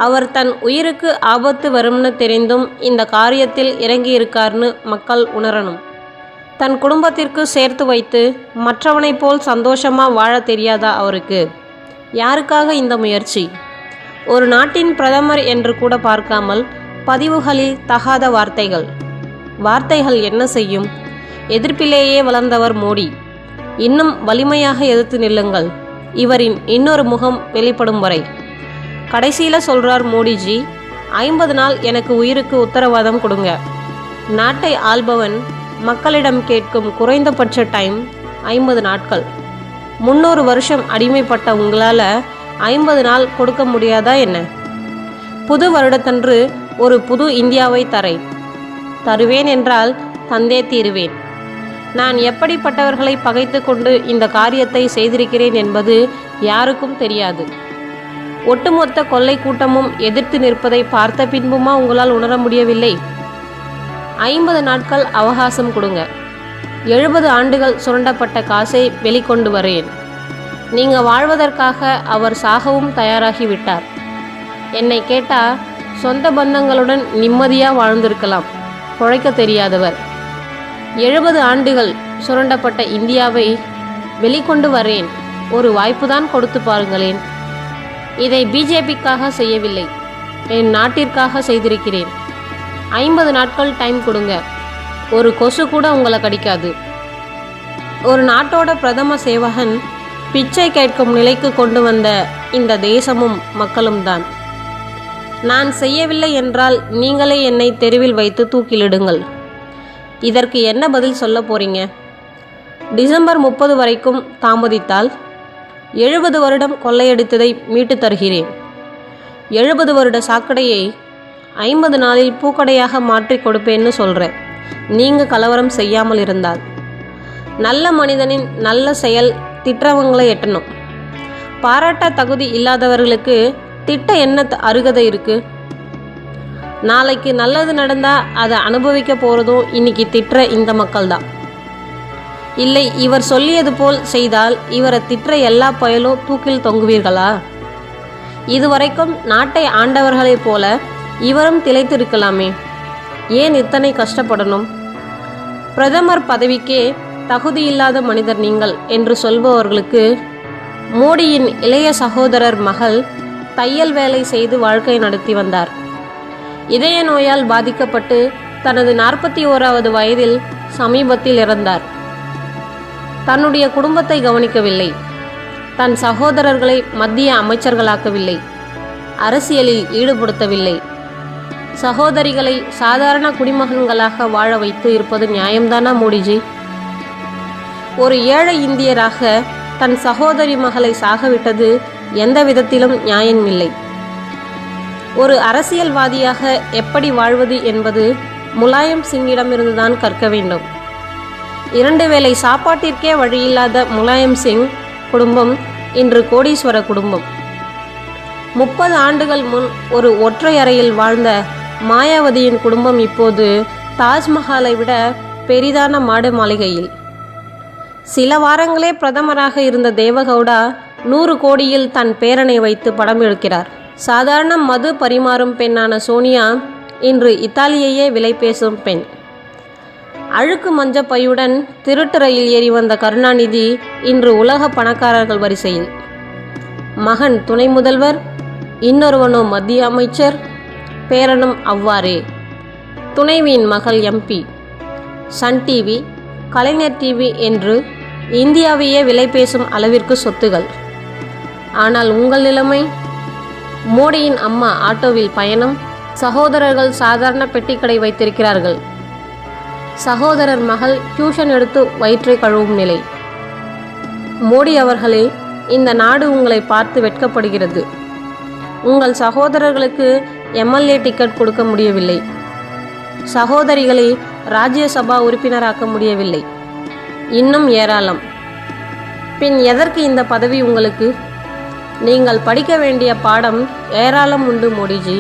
அவர் தன் உயிருக்கு ஆபத்து வரும்னு தெரிந்தும் இந்த காரியத்தில் இறங்கியிருக்கார்னு மக்கள் உணரணும். தன் குடும்பத்திற்கு சேர்த்து வைத்து மற்றவனைப் போல் சந்தோஷமாக வாழ தெரியாதா அவருக்கு? யாருக்காக இந்த முயற்சி? ஒரு நாட்டின் பிரதமர் என்று கூட பார்க்காமல் பதிவுகளில் தகாத வார்த்தைகள் என்ன செய்யும்? எதிர்ப்பிலேயே வளர்ந்தவர் மோடி. இன்னும் வலிமையாக எதிர்த்து நில்லுங்கள், இவரின் இன்னொரு முகம் வெளிப்படும் வரை. கடைசியில் சொல்கிறார் மோடிஜி, 50 நாள் எனக்கு உயிருக்கு உத்தரவாதம் கொடுங்க. நாட்டை ஆள்பவன் மக்களிடம் கேட்கும் குறைந்தபட்ச டைம் 50 நாட்கள். 300 வருஷம் அடிமைப்பட்ட உங்களால் 50 நாள் கொடுக்க முடியாதா என்ன? புது வருடத்தன்று ஒரு புது இந்தியாவை தருவேன் என்றால் தந்தே தீருவேன். நான் எப்படிப்பட்டவர்களை பகைத்து கொண்டு இந்த காரியத்தை செய்திருக்கிறேன் என்பது யாருக்கும் தெரியாது. ஒட்டுமொத்த கொள்ளை கூட்டமும் எதிர்த்து நிற்பதை பார்த்த பின்புமா உங்களால் உணர முடியவில்லை? 50 நாட்கள் அவகாசம் கொடுங்க. 70 ஆண்டுகள் சுரண்டப்பட்ட காசை வெளிக்கொண்டு வரேன். நீங்கள் வாழ்வதற்காக அவர் சாகவும் தயாராகிவிட்டார். என்னை கேட்டால் சொந்த பந்தங்களுடன் நிம்மதியாக வாழ்ந்திருக்கலாம். பிழைக்க தெரியாதவர். 70 ஆண்டுகள் சுரண்டப்பட்ட இந்தியாவை வெளிக்கொண்டு வரேன். ஒரு வாய்ப்புதான் கொடுத்து பாருங்களேன். இதை பிஜேபிக்காக செய்யவில்லை, என் நாட்டிற்காக செய்திருக்கிறேன். 50 நாட்கள் டைம் கொடுங்க. ஒரு கொசு கூட உங்களை கடிக்காது. ஒரு நாட்டோட பிரதம சேவகன் பிச்சை கேட்கும் நிலைக்கு கொண்டு வந்த இந்த தேசமும் மக்களும் தான். நான் செய்யவில்லை என்றால் நீங்களே என்னை தெருவில் வைத்து தூக்கிலிடுங்கள். இதற்கு என்ன பதில் சொல்ல போறீங்க? டிசம்பர் 30 வரைக்கும் தாமதித்தால் 70 வருடம் கொள்ளையடித்ததை மீட்டு தருகிறேன். 70 வருட சாக்கடையை 50 நாளில் பூக்கடையாக மாற்றி கொடுப்பேன்னு சொல்கிறேன். நீங்கள் கலவரம் செய்யாமல் இருந்தால். நல்ல மனிதனின் நல்ல செயல் திட்டவங்களை எட்டணும். பாராட்ட தகுதி இல்லாதவர்களுக்கு திட்ட என்ன அருகதை இருக்கு? நாளைக்கு நல்லது நடந்தால் அதை அனுபவிக்க போகிறதும் இன்னைக்கு திட்டுற இந்த மக்கள் தான். இல்லை, இவர் சொல்லியது போல் செய்தால் இவரை திட்டுற எல்லா பயலும் தூக்கில் தொங்குவீர்களா? இதுவரைக்கும் நாட்டை ஆண்டவர்களைப் போல இவரும் திளைத்திருக்கலாமே. ஏன் இத்தனை கஷ்டப்படணும்? பிரதமர் பதவிக்கே தகுதியில்லாத மனிதர் நீங்கள் என்று சொல்பவர்களுக்கு மோடியின் இளைய சகோதரர் மகள் தையல் வேலை செய்து வாழ்க்கை நடத்தி வந்தார். இதய நோயால் பாதிக்கப்பட்டு தனது 41வது வயதில் சமீபத்தில் இறந்தார். தன்னுடைய குடும்பத்தை கவனிக்கவில்லை. தன் சகோதரர்களை மத்திய அமைச்சர்களாக்கவில்லை. அரசியலில் ஈடுபடுத்தவில்லை. சகோதரிகளை சாதாரண குடிமகன்களாக வாழ வைத்து இருப்பது நியாயம்தானா மோடிஜி? ஒரு ஏழை இந்தியராக தன் சகோதரி மகளை சாகவிட்டது எந்த விதத்திலும் நியாயமில்லை. ஒரு அரசியல்வாதியாக எப்படி வாழ்வது என்பது முலாயம் சிங்கிடமிருந்துதான் கற்க வேண்டும். 2 வேளை சாப்பாட்டிற்கே வழியில்லாத முலாயம் சிங் குடும்பம் இன்று கோடீஸ்வர குடும்பம். 30 ஆண்டுகள் முன் ஒரு ஒற்றை அறையில் வாழ்ந்த மாயாவதியின் குடும்பம் இப்போது தாஜ்மஹாலை விட பெரிதான மாட மாளிகையில். சில வாரங்களே பிரதமராக இருந்த தேவகவுடா 100 கோடியில் தன் பேரனை வைத்து படம் எடுக்கிறார். சாதாரண மது பரிமாறும் பெண்ணான சோனியா இன்று இத்தாலியையே விலை பேசும் பெண். அழுக்கு மஞ்ச பையுடன் திருட்டு ரயில் ஏறி வந்த கருணாநிதி இன்று உலக பணக்காரர்கள் வரிசையில். மகன் துணை முதல்வர், இன்னொருவனோ மத்திய அமைச்சர், பேரனும் அவ்வாறே. துணைவியின் மகள் எம்பி. சன் டிவி, கலைஞர் டிவி என்று இந்தியாவையே விலை பேசும் அளவிற்கு சொத்துகள். ஆனால் உங்கள் நிலைமை? மோடியின் அம்மா ஆட்டோவில் பயணம். சகோதரர்கள் சாதாரண பெட்டிக்கடை வைத்திருக்கிறார்கள். சகோதரர் மகள் டியூஷன் எடுத்து வயிற்றை கழுவும் நிலை. மோடி அவர்களே, இந்த நாடு உங்களை பார்த்து வெட்கப்படுகிறது. உங்கள் சகோதரர்களுக்கு எம்எல்ஏ டிக்கெட் கொடுக்க முடியவில்லை. சகோதரிகளை ராஜ்யசபா உறுப்பினராக்க முடியவில்லை. இன்னும் ஏராளம். பின் எதற்கு இந்த பதவி உங்களுக்கு? நீங்கள் படிக்க வேண்டிய பாடம் ஏராளம் உண்டு மோடிஜி.